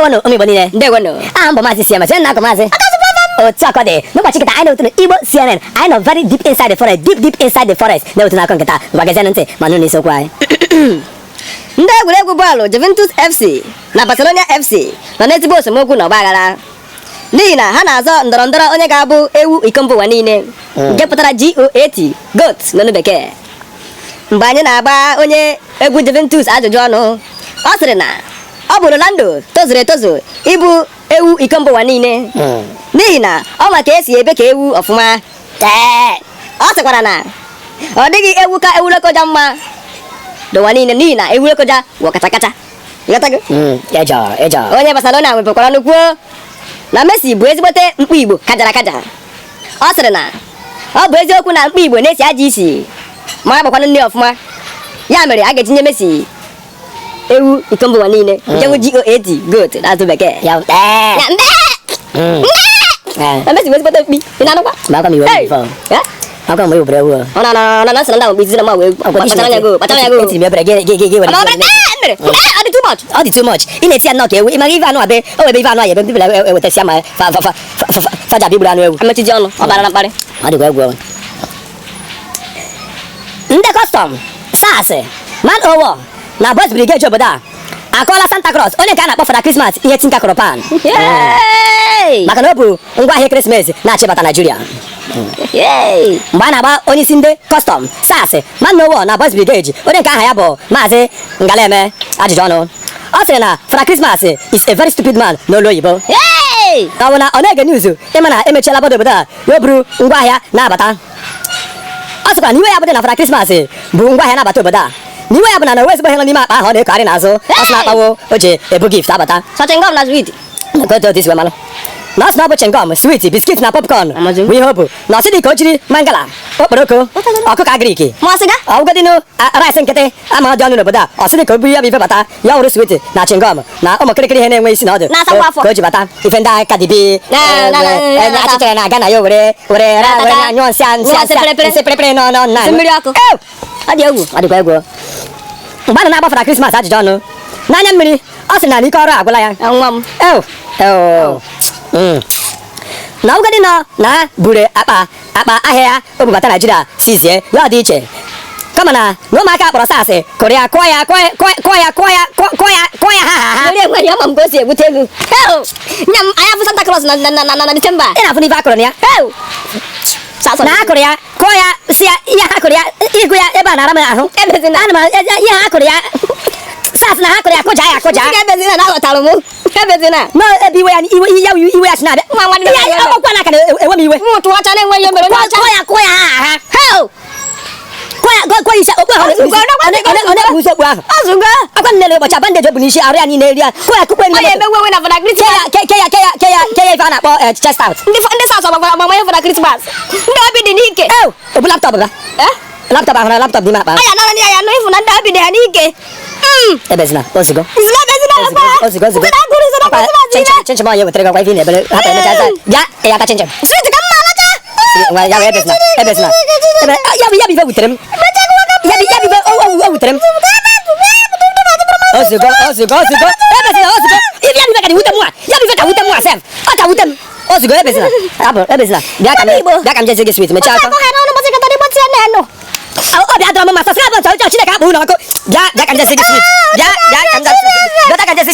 Ndewonu umi bonine. Ndewonu. Ambo mazi siama tena kwa mazi. Otsakode. No chikita I know to Igbo CNN. I know very deep inside the forest, deep inside the forest. No tuna konketa. Wagazana nte manuni so kwai. Ndị egwuregwu bọọlụ Juventus FC na Barcelona FC nọ n'ezigbo esemokwu na ọgbaghara n'ihi na ha na-azọ ndọrọndọrọ onye ga-abụ ewu iko mba ụwa niile nke pụtara GOAT GOAT n'olu bekee. Mgbe anyị na-agba onye egwu Juventus ajụjụ ọnụ, ọ sịrị na ọ bụ Ronaldo tozuru etozu ịbụ ewu iko mba ụwa niile n'ihi na ọ ma ka esi ebe ka ewu ọfụma. Ọ sịkwara na ọ dịghị ewu ka ewu Lokoja mma n'ụwa niile n'ihi na ewu Lokoja wụ kacha kacha. Onye Barcelona nwepekwara nnukwu na Messi bụ ezigbote mkpu Igbo kajara akaja. Ọ sịrị na ọ bụ eziokwu na mkpu Igbo na-esi aja isi ma ọ gbakwanụ nne ọfụma, ya mere a ga-etinye Messi ewu iko mba ụwa niile nke bụ GOAT GOAT n'asụsụ bekee. Na Messi bụ ezigbote mkpi ị na-anụkwa? How come we brave? Oh no, sir, no, busy na ma we. Patara nya go. Eti me brege ge. Adi too much. Adi too much. Ine ti anok e we. Imagi va no abe. O we be va no aye. Be people we te siama. Fa ja bibula no e. Ameti ji ọnụ. Ọ bara na mkparị. Adi gwa. Nde custom. Sase. Man owo. Na boss brigade obodo a. Akola Santa Claus. Onye ka na-akpọ for Christmas ihe tinka koropan. Maka na ọ bụ ngwa ahịa Christmas na-achịbata Nigeria. Mgbe a na-agba onye isi ndị kọstọm sasị Manowo na Boys Brigade, onye nke aha ya bụ Maazị Ngaleme ajụjụ ọnụ. Ọ sịrị na Fada Christmas is a very stupid man n'olu oyibo. Ọ bụ na ọ na-ege news ịma na emechiela obodo a ya buru ngwaahịa na-abata. Ọ sịkwa na iwe ya bụ na Fada Christmas bụ ngwaahịa na-abata obodo a. N'iwe ya bụ na ezigbo ihe nọ n'ime akpa ahụ ọ na-ekogharị n'azụ. Ọ sị na-akpawo o ji ebu gift abata. Chingom na sweet. Na ọ sị na ọ bụ chingom, sweet, biscuit na popcorn bụ ihe ọ bụ. Na ọ sị dị ka o jiri mangala, okporoko, ọkụkọ agrik, ọgwụgodinu rice nkịtị ama dị ọnụ n'obodo a. Ọ sị dị ka o buru ya bụ ife bata ya wụrụ sweet na chingom na ụmụ kịrịkịrị ihe na-enwe isi na ọdụ ka o ji bata ife ndị aka dibi achịchara na aga na ya were anyụọ nsị pịrịpịrị nọ na mmiri ọkụ. Ọ dị egwu, ọ dịkwa egwu. Mgbe a na-agbafara Krismas ajụjụ ọnụ n'anya mmiri, ọ sị na ike ọrụ agwụla ya. Nwa m. Na ụgadi nọ na buru akpa ahịa ya o bubata Naijiria sizie ya ọ dị iche kama na ụmụaka kpọrọ sasị kụrụ ya kụọ ya ha. Ndị enweghị ama m ka o si ebute ego. Nya m anyị afụ Santa Claus na Disemba. Ị na-afụ n'ife akụrụ na ya na akụrụ ya kụọ ya si ya ihe ha kụrụ ya ịgụ ya ebe a na-ara m ahụ. Ana m ihe ha kụrụ ya sasị na ha kụrụ ya kụja ya ebezina na aghọtara m. Ebezina no ebe iwe ya si na-abịa nwa nwanne ya ọkwa na aka na-enwe m iwe. Mụtụ ọcha na-enweghị ihe mere onye ọcha. Kụọ ya ha gwa isi okpu ahụ ọ okpu ahụ akwa nne ụbọchị abandeji obu n'isi arụ ya niile eri ya kụọ ya kụkpe onye emewe na Fada Christmas. Ke ya ife a na-akpọ chest out. Ndị sas ọgbamanye Fada Christmas. Ndị obi dị n'ike. Obu laptọp ga laptọp ahụ na laptọp dị n'akpa anya nara ya ya nụ ịfụ na ndị obi dị ha n'ike. Ebezina ozugbo chinchin onye wetere gakwa ife na-ebere hapụ emecha bịa ya aka chinchin ya bụ ebezina ya bụ ife wutere m ya bụ ife o wutere m ozugbo ebezina ife ya bụ ife ka wute m ya bụ ife ka wute m sef ọ ka wute m ozugbo ebezina bịa ka m jezi gị swit mechaa aka ọ bịa dọrọ m masa sị abụ nsọ Chineke akpụ ụlọ ọkụ bịa ka m jezi gị swit bịa ka m jezi